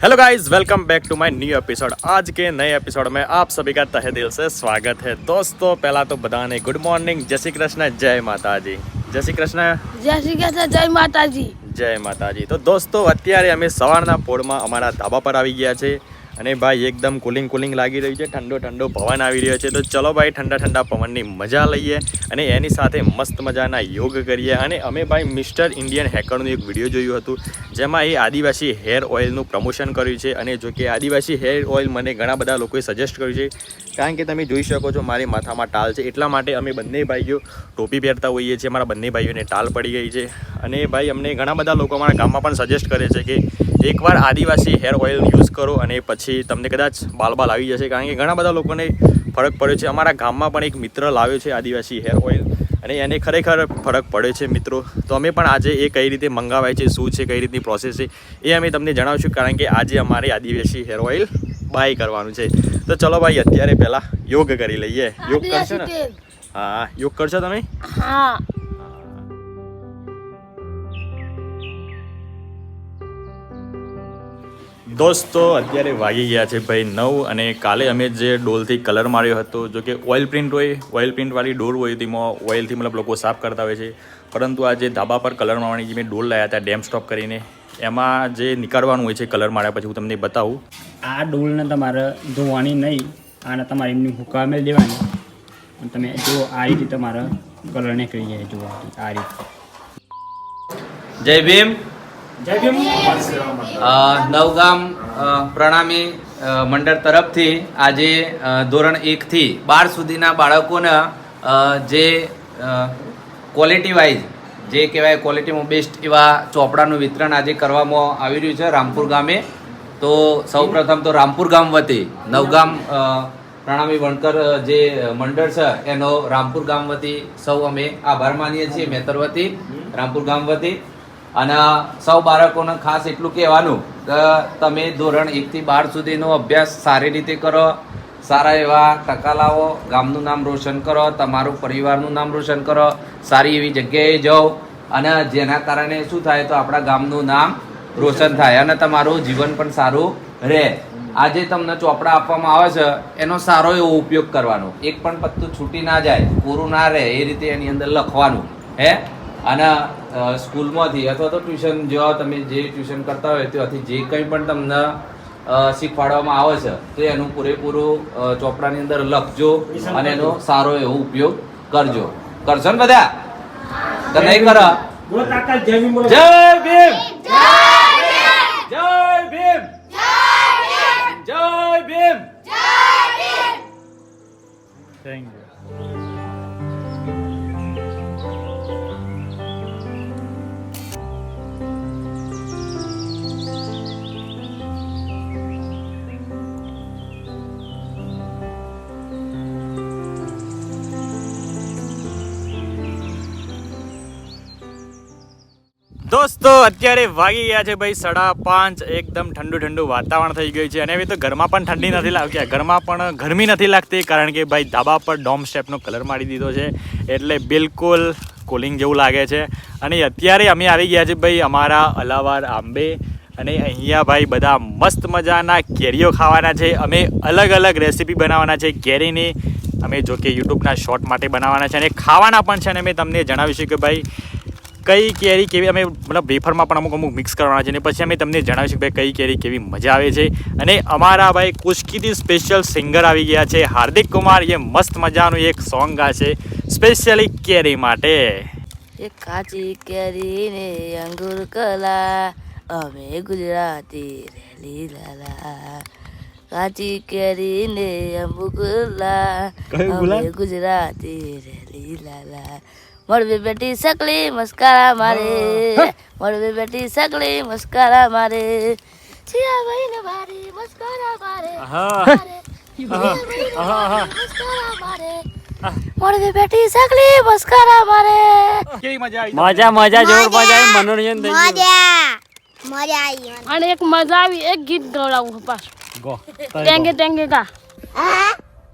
Hello guys, welcome back to my new episode. आज के नए एपिसोड में आप सभी का तहे दिल से स्वागत है। दोस्तों पहला तो बताने गुड मॉर्निंग, जय श्री कृष्ण, जय माता जी। जय श्री कृष्ण, જય શ્રી કૃષ્ણ, જય માતાજી। જય માતાજી। તો દોસ્તો અત્યારે અમે સવારના પોળમાં અમારા ધાબા પર આવી ગયા છે અને ભાઈ એકદમ કુલિંગ લાગી રહ્યું છે, ઠંડો ઠંડો પવન આવી રહ્યો છે। તો ચલો ભાઈ ઠંડા ઠંડા પવનની મજા લઈએ અને એની સાથે મસ્ત મજાના યોગ કરીએ। અને અમે ભાઈ મિસ્ટર ઇન્ડિયન હેકરનું એક વિડીયો જોયું હતું જેમાં એ આદિવાસી હેર ઓઇલનું પ્રમોશન કર્યું છે। અને જો કે આદિવાસી હેર ઓઇલ મને ઘણા બધા લોકોએ સજેસ્ટ કર્યું છે, કારણ કે તમે જોઈ શકો છો મારી માથામાં ટાલ છે, એટલા માટે અમે બંને ભાઈઓ ટોપી પહેરતા હોઈએ છીએ। અમારા બંને ભાઈઓને ટાલ પડી ગઈ છે અને ભાઈ અમને ઘણા બધા લોકો અમારા ગામમાં પણ સજેસ્ટ કરે છે કે એકવાર આદિવાસી હેર ઓઇલ યુઝ કરો અને પછી તમને કદાચ બાલ આવી જશે, કારણ કે ઘણા બધા લોકોને ફરક પડ્યો છે। અમારા ગામમાં પણ એક મિત્ર લાવ્યો છે આદિવાસી હેર ઓઇલ અને એને ખરેખર ફરક પડે છે મિત્રો। તો અમે પણ આજે એ કઈ રીતે મંગાવાય છે, શું છે, કઈ રીતની પ્રોસેસ છે એ અમે તમને જણાવશું, કારણ કે આજે અમારે આદિવાસી હેર ઓઇલ બાય કરવાનું છે। તો ચલો ભાઈ અત્યારે પહેલા યોગ કરી લઈએ। યોગ કરશો ને? હા, યોગ કરશો તમે? હા। દોસ્તો અત્યારે વાગી ગયા છે ભાઈ 9 અને કાલે અમે જે ડોલથી કલર માર્યો હતો, જો કે ઓઇલ પ્રિન્ટવાળી ડોલ હોય તેમાં ઓઇલથી મતલબ લોકો સાફ કરતા હોય છે, પરંતુ આ જે ધાબા પર કલર મારવાની જે મેં ડોલ લાવ્યા હતા ડેમ સ્ટોપ કરીને, એમાં જે નીકાળવાનું હોય છે કલર માર્યા પછી હું તમને બતાવું। આ ડોલને તમારે ધોવાની નહીં, આને તમારે એમની હુકામે દેવાની અને તમે જો આ રીતે તમારે કલર નીકળી જાય જોવાથી આ રીતે। જય ભીમ। જય ભીમ। નવગામ પ્રણામી મંડળ તરફથી આજે ધોરણ 1 થી 12 સુધીના બાળકોને જે ક્વોલિટી વાઇઝ જે કહેવાય ક્વોલિટીમાં બેસ્ટ એવા ચોપડાનું વિતરણ આજે કરવામાં આવી રહ્યું છે રામપુર ગામે। તો સૌપ્રથમ તો રામપુર ગામ વતી નવગામ પ્રણામી વણકર જે મંડળ છે એનો રામપુર ગામ વતી સૌ અમે આભાર માનીએ છીએ, મેતર વતી રામપુર ગામ વતી। અને સૌ બાળકોને ખાસ એટલું કહેવાનું કે તમે ધોરણ 1 થી 12 સુધીનો અભ્યાસ સારી રીતે કરો, સારા એવા ટકા લાવો, ગામનું નામ રોશન કરો, તમારું પરિવારનું નામ રોશન કરો, સારી એવી જગ્યાએ જાઓ અને જેના કારણે શું થાય તો આપણા ગામનું નામ રોશન થાય અને તમારું જીવન પણ સારું રહે। આજે તમને ચોપડા આપવામાં આવે છે એનો સારો એવો ઉપયોગ કરવાનો, એક પણ પત્તું છૂટી ના જાય, કોરું ના રહે એ રીતે એની અંદર લખવાનું હે। અને સ્કૂલમાંથી અથવા તો ટ્યુશન જો તમે જે ટ્યુશન કરતા હોય ત્યાંથી જે કંઈ પણ તમને શીખવાડવામાં આવે છે તો એનું પૂરેપૂરું ચોપડાની અંદર લખજો અને એનો સારો એવો ઉપયોગ કરજો। કરશો ને બધા? તો નહીં કરો? જય ભીમ, જય ભીમ, જય ભીમ, જય ભીમ। Thank you. દોસ્તો અત્યારે વાગી ગયા છે ભાઈ 5:30, એકદમ ઠંડુ વાતાવરણ થઈ ગયું છે અને હવે તો ઘરમાં પણ ઠંડી નથી લાગતી, ઘરમાં પણ ગરમી નથી લાગતી, કારણ કે ભાઈ ધાબા પર ડોમ સ્ટેપનો કલર મારી દીધો છે એટલે બિલકુલ કુલિંગ જેવું લાગે છે। અને અત્યારે અમે આવી ગયા છે ભાઈ અમારા અલાવાર આંબે અને અહીંયા ભાઈ બધા મસ્ત મજાના કેરીઓ ખાવાના છે। અમે અલગ અલગ રેસીપી બનાવવાના છે કેરીની, અમે જો કે યુટ્યુબના શોર્ટ માટે બનાવવાના છે અને ખાવાના પણ છે અને અમે તમને જણાવીશું કે ભાઈ કઈ કેરી કેવી, અમે મતલબ વેફરમાં પણ અમુક મિક્સ કરવાના છે અને પછી અમે તમને જણાવીશું કે ભાઈ કઈ કેરી કેવી મજા આવે છે। અને અમારા ભાઈ કુશ્કીથી સ્પેશિયલ સિંગર આવી ગયા છે હાર્દિક કુમાર, એ મસ્ત મજાનું એક સોંગ ગાશે સ્પેશિયલી કેરી માટે। એક કાચી કેરી ને અંગુર કલા, અમે ગુજરાતી રેલી લાલા। કાચી કેરી ને અંબુકલા, અમે ગુજરાતી રેલી લાલા। મળવી બેટી સકલી મસ્કારા મારે, મળવી બેટી સકલી મસ્કારા મારે, છિયા ભાઈ ને મારી મસ્કારા મારે, મસ્કારા મારે, મળવી બેટી સકલી મસ્કારા મારે। કેવી મજા આવી? મજા જોર મજા આવી, મનોરંજન થઈ ગયું, મજા આવી। અને એક મજા આવી, એક ગીત ગવડાવું પાછું, ગો ટેંગે ટેંગે કા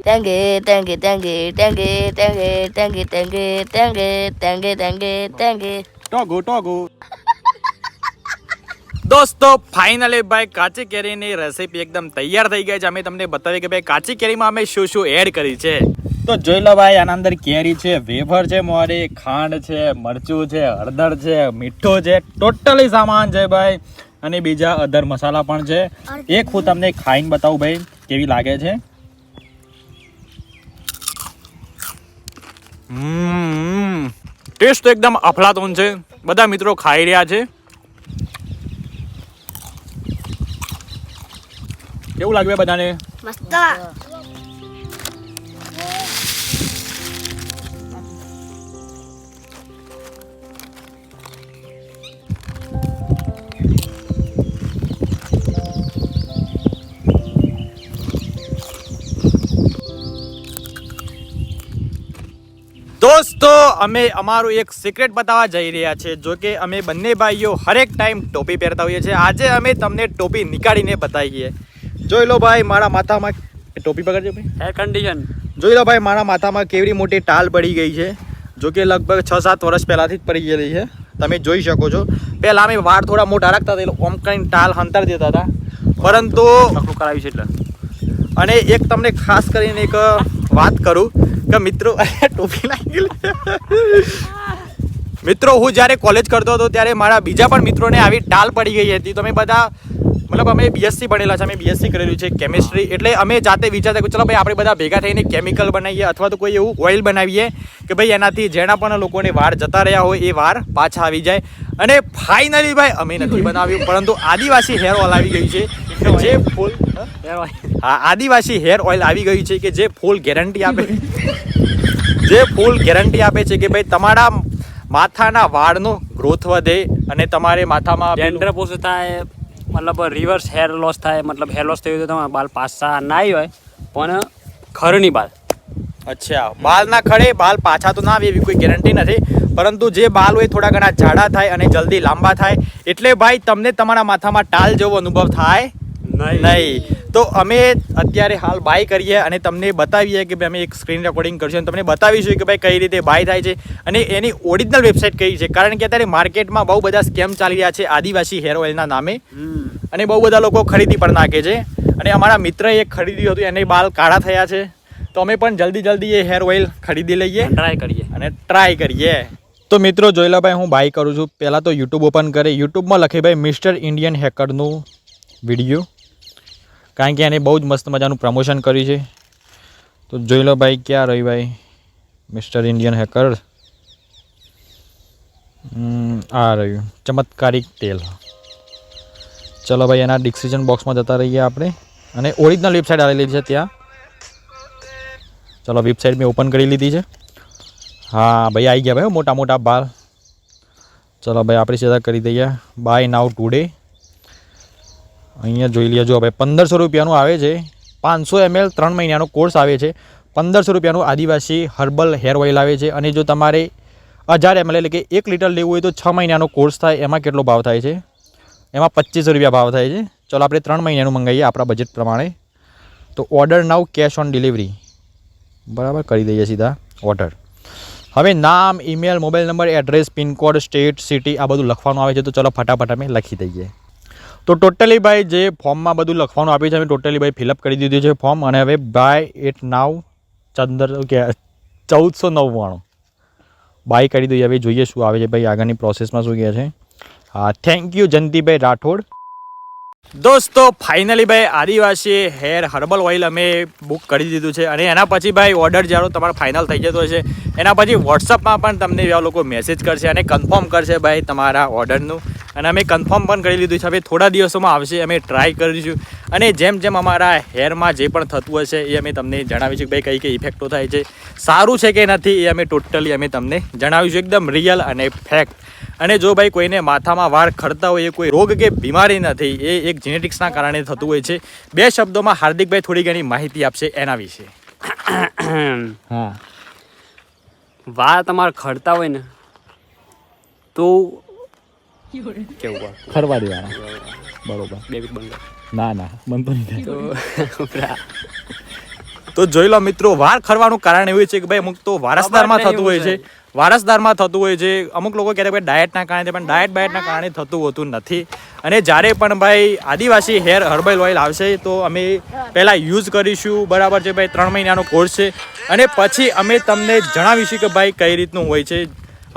ટેંગે ટેંગે ટેંગે ટેંગે ટેંગે ટેંગે ટેંગે ટેંગે ટેંગે ટેંગે ટેંગે ટોગો દોસ્તો ફાઇનલી ભાઈ કાચી કેરીની રેસીપી એકદમ તૈયાર થઈ ગઈ છે. અમે તમને બતાવીએ કે ભાઈ કાચી કેરીમાં અમે શું શું એડ કરી છે. તો જોઈ લો ભાઈ, આના અંદર કેરી છે, વેફર છે, મોરી ખાંડ છે, મરચું છે, હળદર છે, મીઠો છે, ટોટલી સામાન છે ભાઈ, અને બીજા અધર મસાલા પણ છે. એક હું તમને ખાઈને બતાવું ભાઈ કેવી લાગે છે. ટેસ્ટ તો એકદમ અફલાતૂન છે. બધા મિત્રો ખાઈ રહ્યા છે. કેવું લાગ્યું બધાને? મસ્ત. દોસ્તો અમે અમારું એક સિક્રેટ બતાવવા જઈ રહ્યા છે. જો કે અમે બંને ભાઈઓ હરેક ટાઈમ ટોપી પહેરતા હોઈએ છીએ. આજે અમે તમને ટોપી નીકાળીને બતાવીએ. જોઈ લો ભાઈ, મારા માથામાં ટોપી પકડજો ભાઈ. હેર કન્ડિશન જોઈ લો ભાઈ, મારા માથામાં કેવડી મોટી ટાલ પડી ગઈ છે. જો કે લગભગ 6-7 વર્ષ પહેલાંથી જ પડી ગયેલી છે. તમે જોઈ શકો છો. પહેલાં અમે વાળ થોડા મોટા રાખતા હતા, એટલે ઓમ કરીને ટાલ હંતાડી દેતા હતા. પરંતુ કરાવી છે એટલે. અને એક તમને ખાસ કરીને એક વાત કરું કે મિત્રો ટોપી લાગી મિત્રો, હું જ્યારે કોલેજ કરતો હતો ત્યારે મારા બીજા પણ મિત્રોને આવી ટાલ પડી ગઈ હતી. તો અમે બધા મતલબ અમે બીએસસી ભણેલા છે, અમે બીએસસી કરેલું છે કેમિસ્ટ્રી. એટલે અમે જાતે વિચારતા કે ચલો ભાઈ આપણે બધા ભેગા થઈને કેમિકલ બનાવીએ અથવા તો કોઈ એવું ઓઇલ બનાવીએ કે ભાઈ એનાથી જેના પણ લોકોને વાળ જતા રહ્યા હોય એ વાળ પાછા આવી જાય. અને ફાઇનલી ભાઈ અમે નથી બનાવ્યું, પરંતુ આદિવાસી હેર ઓઇલ આવી ગઈ છે કે જે ફૂલ આદિવાસી હેર ઓઇલ આવી ગઈ છે કે જે ફૂલ ગેરંટી આપે છે કે ભાઈ તમારા માથાના વાળનો ગ્રોથ વધે અને તમારે માથામાં ડેન્ડ્રફ ઓછું થાય, મતલબ રિવર્સ હેર લોસ થાય. મતલબ હેર લોસ થયું તો તમારા બાલ પાછા ના હોય પણ ખરની બાલ. અચ્છા, બાલ ના ખડે, બાલ પાછા તો ના આવે એવી કોઈ ગેરંટી નથી, પરંતુ જે બાલ હોય થોડા ઘણા જાડા થાય અને જલ્દી લાંબા થાય. એટલે ભાઈ તમને તમારા માથામાં ટાલ જેવો અનુભવ થાય નહીં. તો અમે અત્યારે હાલ બાય કરીએ અને તમને બતાવીએ કે ભાઈ અમે એક સ્ક્રીન રેકોર્ડિંગ કરશું અને તમને બતાવીશું કે ભાઈ કઈ રીતે બાય થાય છે અને એની ઓરિજિનલ વેબસાઇટ કઈ છે. કારણ કે અત્યારે માર્કેટમાં બહુ બધા સ્કેમ ચાલી રહ્યા છે આદિવાસી હેર ઓઇલના નામે, અને બહુ બધા લોકો ખરીદી પણ નાખે છે. અને અમારા મિત્રએ એક ખરીદ્યું હતું, એને બાલ કાળા થયા છે. તો અમે પણ જલ્દી એ હેર ઓઇલ ખરીદી લઈએ, ટ્રાય કરીએ. તો મિત્રો જોઈ લો ભાઈ, હું બાય કરું છું. પહેલાં તો યુટ્યુબ ઓપન કરે, યુટ્યુબમાં લખે ભાઈ મિસ્ટર ઇન્ડિયન હેકરનું વિડીયો, કારણ કે એને બહુ જ મસ્ત મજાનું પ્રમોશન કર્યું છે. તો જોઈ લો ભાઈ, ક્યાં રહ્યું ભાઈ મિસ્ટર ઇન્ડિયન હેકર? આ રહ્યું ચમત્કારિક તેલ. ચલો ભાઈ, એના ડિસ્ક્રિપ્શન બોક્સમાં જતા રહીએ આપણે, અને ઓરિજિનલ વેબસાઇટ આવેલી છે ત્યાં. ચલો, વેબસાઇટ મેં ઓપન કરી લીધી છે. હા ભાઈ, આવી ગયા ભાઈ મોટા મોટા બાલ. ચલો ભાઈ, આપણે સીધા કરી દઈએ બાય નાવ ટુડે. અહીંયા જોઈ લેજો ભાઈ, 1500 રૂપિયાનું આવે છે. 500 ml 3 મહિનાનો કોર્સ આવે છે. 1500 રૂપિયાનું આદિવાસી હર્બલ હેર ઓઇલ આવે છે. અને જો તમારે 1000 ml એટલે કે 1 લીટર લેવું હોય તો 6 મહિનાનો કોર્સ થાય. એમાં કેટલો ભાવ થાય છે? એમાં 2500 રૂપિયા ભાવ થાય છે. ચલો આપણે 3 મહિનાનું મંગાવીએ આપણા બજેટ પ્રમાણે. તો order now, cash on delivery. બરાબર, કરી દઈએ સીધા ઓર્ડર. હવે નામ, email, mobile number, address, pin code, state, city આ બધું લખવાનું આવે છે. તો ચલો ફટાફટ અમે લખી દઈએ. તો ટોટલી ભાઈ જે ફોર્મમાં બધું લખવાનું આપ્યું છે અમે ટોટલી ભાઈ ફિલઅપ કરી દીધું છે ફોર્મ. અને હવે બાય ઇટ નાવ 1499 બાય કરી દઈએ. હવે જોઈએ શું આવે છે ભાઈ, આગળની પ્રોસેસમાં શું કહે છે. હા, થેન્ક યુ જયંતિભાઈ રાઠોડ. દોસ્તો ફાઇનલી ભાઈ આદિવાસી હેર હર્બલ ઓઇલ અમે બુક કરી દીધું છે. અને એના પછી ભાઈ ઓર્ડર જ્યારે તમારો ફાઇનલ થઈ જતો હશે એના પછી વોટ્સઅપમાં પણ તમને એવા લોકો મેસેજ કરશે અને કન્ફર્મ કરશે ભાઈ તમારા ઓર્ડરનું. અને અમે કન્ફર્મ પણ કરી લીધું છે. હવે થોડા દિવસોમાં આવશે, અમે ટ્રાય કરીશું. અને જેમ જેમ અમારા હેરમાં જે પણ થતું હશે એ અમે તમને જણાવીશું કે ભાઈ કઈ ઇફેક્ટો થાય છે, સારું છે કે નથી, એ અમે ટોટલી અમે તમને જણાવીશું એકદમ રિયલ અને ફેક્ટ. અને જો ભાઈ કોઈને માથામાં વાળ ખરતા હોય એ કોઈ રોગ કે બીમારી નથી, એ એક જેનેટિક્સના કારણે થતું હોય છે. 2 શબ્દોમાં હાર્દિકભાઈ થોડી ઘણી માહિતી આપશે એના વિશે. હા, વાળ તમારે ખરતા હોય ને તો કેવું ખરવા દેવાના, બરોબર. બે વીક બંધ ના બનતો નહીં. તો તો તો જોઈ લો મિત્રો, વાર ખરવાનું કારણ એવું છે કે ભાઈ અમુક તો વારસદારમાં થતું હોય છે, વારસદારમાં થતું હોય છે. અમુક લોકો કહેતા ભાઈ ડાયટના કારણે, પણ ડાયટના કારણે થતું હોતું નથી. અને જ્યારે પણ ભાઈ આદિવાસી હેર હર્બલ ઓઇલ આવશે તો અમે પહેલાં યુઝ કરીશું, બરાબર છે ભાઈ. 3 મહિનાનો કોર્સ છે અને પછી અમે તમને જણાવીશું કે ભાઈ કઈ રીતનું હોય છે.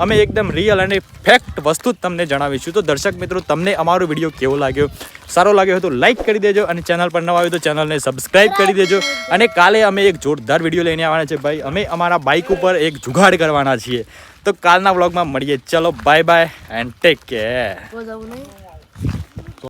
અમે એકદમ રિયલ અને ફેક્ટ વસ્તુ જ તમને જણાવીશું. તો દર્શક મિત્રો, તમને અમારો વિડીયો કેવો લાગ્યો? સારો લાગ્યો હોય તો લાઈક કરી દેજો અને ચેનલ પર નવા આવ્યું તો ચેનલને સબસ્ક્રાઈબ કરી દેજો. અને કાલે અમે એક જોરદાર વિડીયો લઈને આવવાના છે ભાઈ. અમે અમારા બાઇક ઉપર એક જુગાડ કરવાના છીએ. તો કાલના વ્લોગમાં મળીએ. ચલો bye bye and take care.